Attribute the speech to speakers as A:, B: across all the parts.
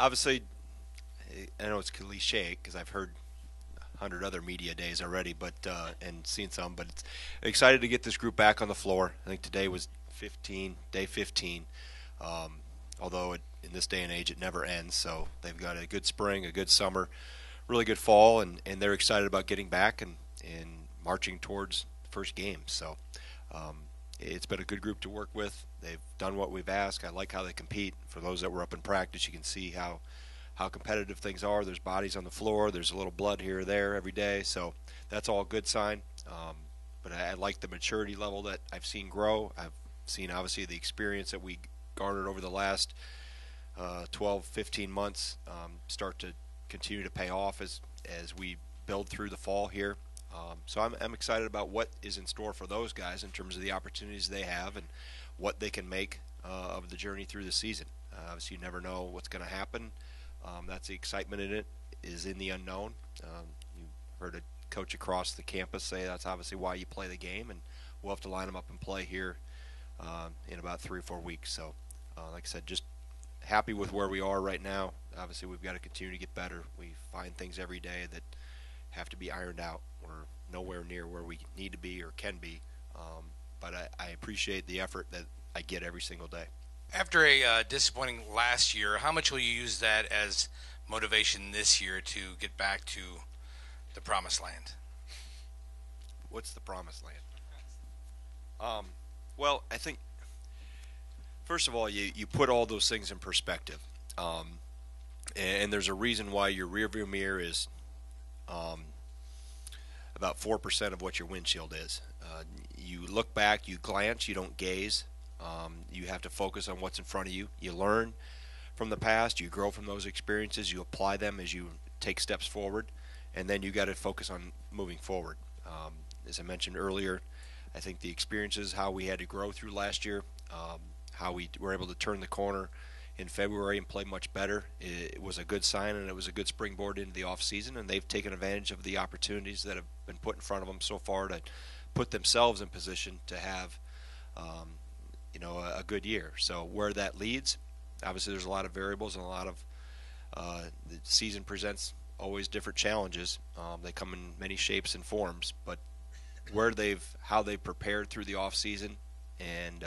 A: Obviously, I know it's cliche because I've heard 100 other media days already, but and seen some. But it's excited to get this group back on the floor. I think today was day 15. Um, Although in this day and age it never ends, so they've got a good spring, a good summer, really good fall, and they're excited about getting back and marching towards the first game. So um, it's been a good group to work with. They've done what we've asked. I like how they compete. For those that were up in practice, you can see how competitive things are. There's bodies on the floor. There's a little blood here or there every day. So that's all a good sign. But I like the maturity level that I've seen grow. I've seen, obviously, the experience that we garnered over the last 12, 15 months start to continue to pay off as we build through the fall here. So I'm excited about what is in store for those guys in terms of the opportunities they have and what they can make of the journey through the season. Obviously, you never know what's going to happen. That's the excitement in it, is in the unknown. You heard a coach across the campus say that's obviously why you play the game, and we'll have to line them up and play here in about 3 or 4 weeks. So, like I said, just happy with where we are right now. Obviously, we've got to continue to get better. We find things every day that have to be ironed out. We're nowhere near where we need to be or can be, but I appreciate the effort that I get every single day.
B: After a disappointing last year, how much will you use that as motivation this year to get back to the promised land?
A: What's the promised land? Well, I think, first of all, you put all those things in perspective. And there's a reason why your rearview mirror is about 4% of what your windshield is. You look back, you glance, you don't gaze. You have to focus on what's in front of you. You learn from the past, you grow from those experiences, you apply them as you take steps forward, and then you got to focus on moving forward. As I mentioned earlier, I think the experiences, how we had to grow through last year, how we were able to turn the corner in February and play much better, it was a good sign, and it was a good springboard into the off season, and they've taken advantage of the opportunities that have been put in front of them so far to put themselves in position to have a good year. So where that leads, obviously there's a lot of variables and a lot of the season presents always different challenges. They come in many shapes and forms, but how they've prepared through the off season and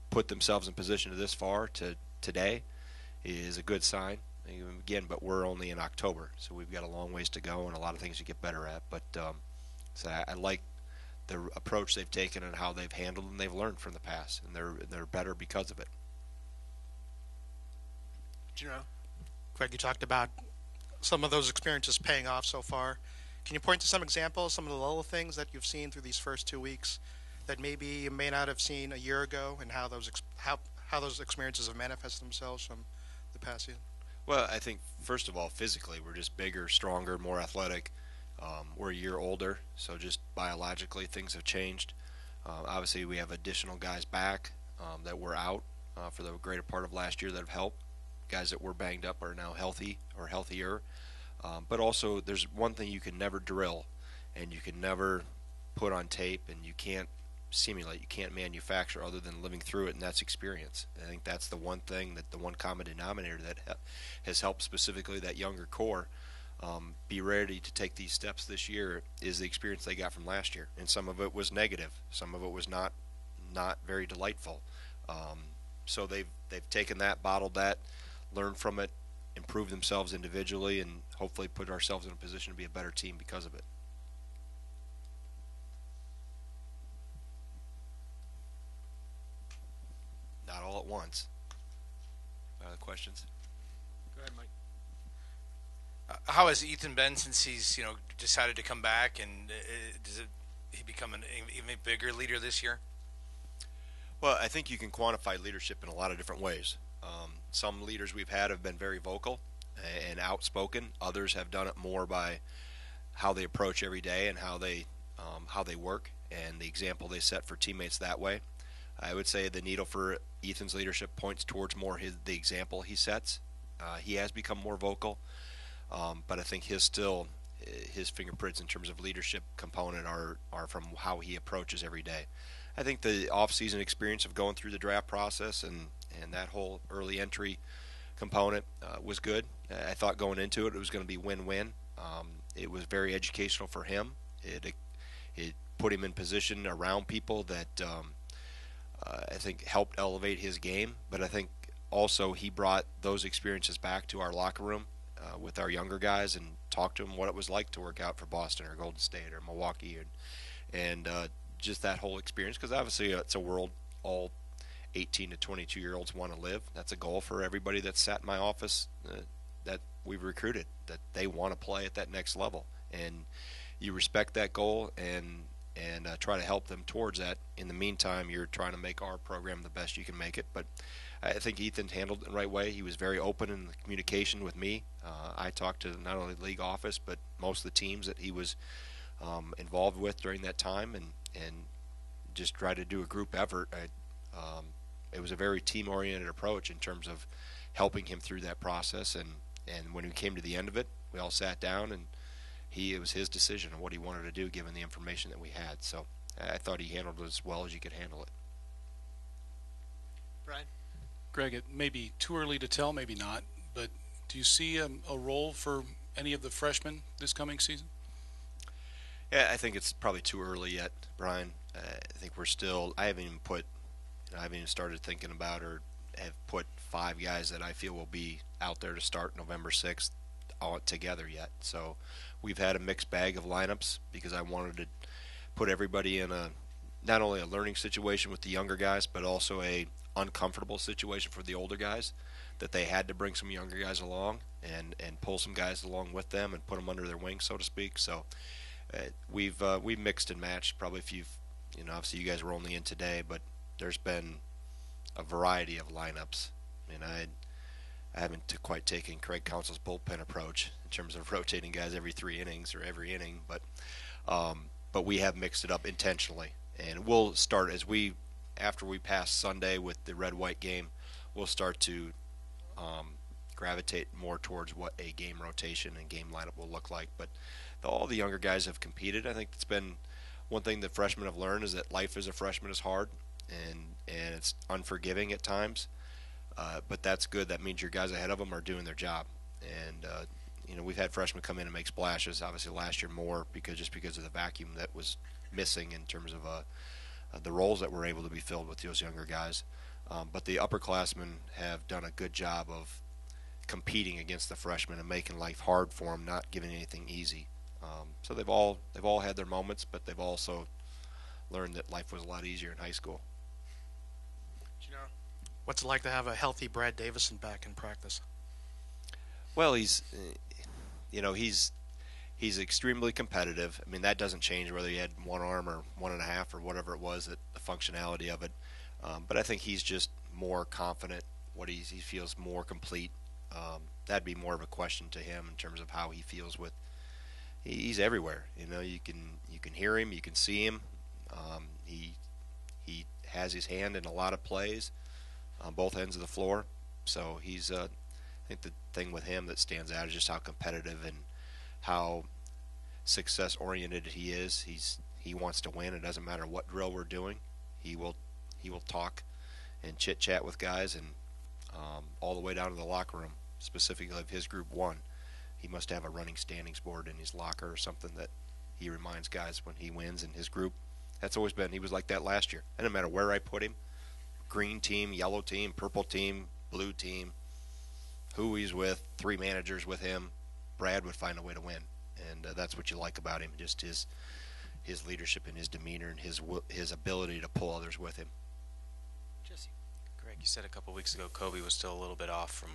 A: put themselves in position to this far to today is a good sign. Again, but we're only in October, so we've got a long ways to go and a lot of things to get better at. But so I like the approach they've taken and how they've handled and they've learned from the past, and they're better because of it.
C: Greg, you talked about some of those experiences paying off so far. Can you point to some examples, some of the little things that you've seen through these first 2 weeks that maybe you may not have seen a year ago, and how those experiences have manifested themselves from the past season?
A: Well, I think first of all, physically, we're just bigger, stronger, more athletic. We're a year older, so just biologically things have changed. Obviously, we have additional guys back that were out for the greater part of last year that have helped. Guys that were banged up are now healthy or healthier. But also, there's one thing you can never drill, and you can never put on tape, and you can't simulate, you can't manufacture other than living through it, and that's experience. I think that's the one thing, that the one common denominator that has helped specifically that younger core be ready to take these steps this year is the experience they got from last year. And some of it was negative, some of it was not very delightful. So they've taken that, bottled that, learned from it, improved themselves individually, and hopefully put ourselves in a position to be a better team because of it. Not all at once. Other questions?
C: Go ahead, Mike.
B: How has Ethan been since he's decided to come back, and does he become an even bigger leader this year?
A: Well, I think you can quantify leadership in a lot of different ways. Some leaders we've had have been very vocal and outspoken. Others have done it more by how they approach every day and how they work and the example they set for teammates that way. I would say the needle for Ethan's leadership points towards more the example he sets. He has become more vocal, but I think his fingerprints in terms of leadership component are from how he approaches every day. I think the off-season experience of going through the draft process and that whole early entry component was good. I thought going into it was going to be win-win. It was very educational for him. It put him in position around people that I think helped elevate his game. But I think also he brought those experiences back to our locker room with our younger guys and talked to them what it was like to work out for Boston or Golden State or Milwaukee and just that whole experience, because obviously it's a world all 18 to 22-year-olds want to live. That's a goal for everybody that's sat in my office that we've recruited, that they want to play at that next level. And you respect that goal and try to help them towards that. In the meantime, you're trying to make our program the best you can make it. But I think Ethan handled it the right way. He was very open in the communication with me. I talked to not only the league office, but most of the teams that he was involved with during that time, and just try to do a group effort. It was a very team-oriented approach in terms of helping him through that process. And when we came to the end of it, we all sat down, and it was his decision on what he wanted to do given the information that we had. So I thought he handled it as well as you could handle it.
D: Brian?
E: Greg, it may be too early to tell, maybe not, but do you see a role for any of the freshmen this coming season?
A: Yeah, I think it's probably too early yet, Brian. I think I haven't even started thinking about or have put 5 guys that I feel will be out there to start November 6th all together yet. So we've had a mixed bag of lineups because I wanted to put everybody in not only a learning situation with the younger guys, but also a uncomfortable situation for the older guys, that they had to bring some younger guys along and pull some guys along with them and put them under their wing, so to speak. So we've mixed and matched. Probably if obviously you guys were only in today, but there's been a variety of lineups. I mean, I haven't quite taken Craig Counsell's bullpen approach in terms of rotating guys every 3 innings or every inning, but we have mixed it up intentionally, and we'll start after we pass Sunday with the red-white game, we'll start to gravitate more towards what a game rotation and game lineup will look like. But all the younger guys have competed. I think it's been one thing that freshmen have learned is that life as a freshman is hard and it's unforgiving at times. But that's good. That means your guys ahead of them are doing their job. And we've had freshmen come in and make splashes. Obviously last year more because of the vacuum that was missing in terms of the roles that were able to be filled with those younger guys. But the upperclassmen have done a good job of competing against the freshmen and making life hard for them, not giving anything easy. So they've all had their moments, but they've also learned that life was a lot easier in high school.
C: What's it like to have a healthy Brad Davison back in practice?
A: Well, he's extremely competitive. I mean, that doesn't change whether he had 1 arm or 1.5 or whatever it was, the functionality of it. But I think he's just more confident. He feels more complete. That'd be more of a question to him in terms of how he feels with. He's everywhere. You can hear him, you can see him. He has his hand in a lot of plays on both ends of the floor. So he's. I think the thing with him that stands out is just how competitive and how success oriented he is. He wants to win. It doesn't matter what drill we're doing. He will talk and chit chat with guys and all the way down to the locker room. Specifically of his group 1, he must have a running standings board in his locker or something that he reminds guys when he wins in his group. That's always been. He was like that last year. It didn't matter where I put him. Green team, yellow team, purple team, blue team, who he's with, 3 managers with him, Brad would find a way to win. And that's what you like about him, just his leadership and his demeanor and his ability to pull others with him.
D: Jesse.
F: Greg, you said a couple weeks ago Kobe was still a little bit off from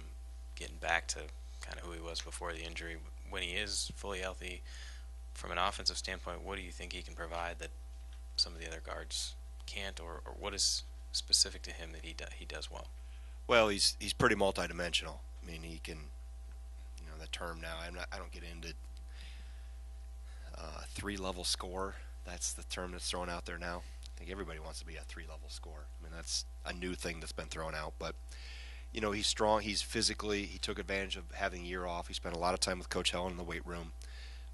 F: getting back to kind of who he was before the injury. When he is fully healthy, from an offensive standpoint, what do you think he can provide that some of the other guards can't, or what is specific to him that he does well?
A: Well, he's pretty multidimensional. I mean, he can, the term now. I don't get into 3-level scorer. That's the term that's thrown out there now. I think everybody wants to be a 3-level scorer. I mean, that's a new thing that's been thrown out. But he's strong. He's physically. He took advantage of having a year off. He spent a lot of time with Coach Helen in the weight room.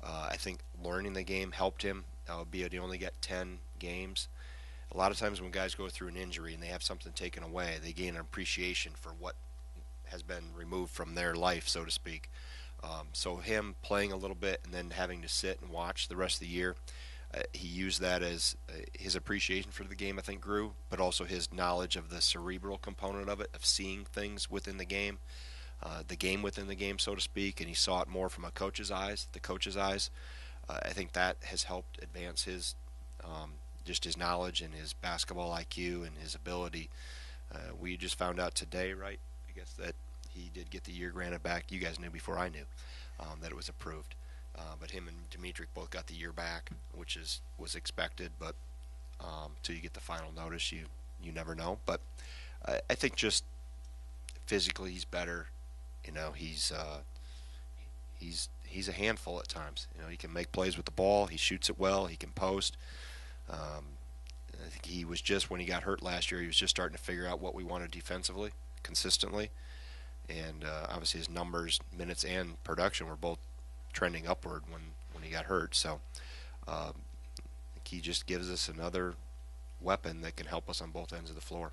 A: I think learning the game helped him. Albeit he only got 10 games. A lot of times when guys go through an injury and they have something taken away, they gain an appreciation for what has been removed from their life, so to speak. So him playing a little bit and then having to sit and watch the rest of the year, he used that as his appreciation for the game, I think, grew, but also his knowledge of the cerebral component of it, of seeing things within the game within the game, so to speak, and he saw it more from a coach's eyes, the coach's eyes. I think that has helped advance his just his knowledge and his basketball IQ and his ability. We just found out today, right? I guess that he did get the year granted back. You guys knew before I knew that it was approved. But him and Dimitri both got the year back, which was expected. But till you get the final notice, you never know. But I think just physically he's better. You know, he's a handful at times. You know, he can make plays with the ball. He shoots it well. He can post. I think he was just, when he got hurt last year, he was just starting to figure out what we wanted defensively, consistently. And obviously his numbers, minutes, and production were both trending upward when he got hurt. So I think he just gives us another weapon that can help us on both ends of the floor.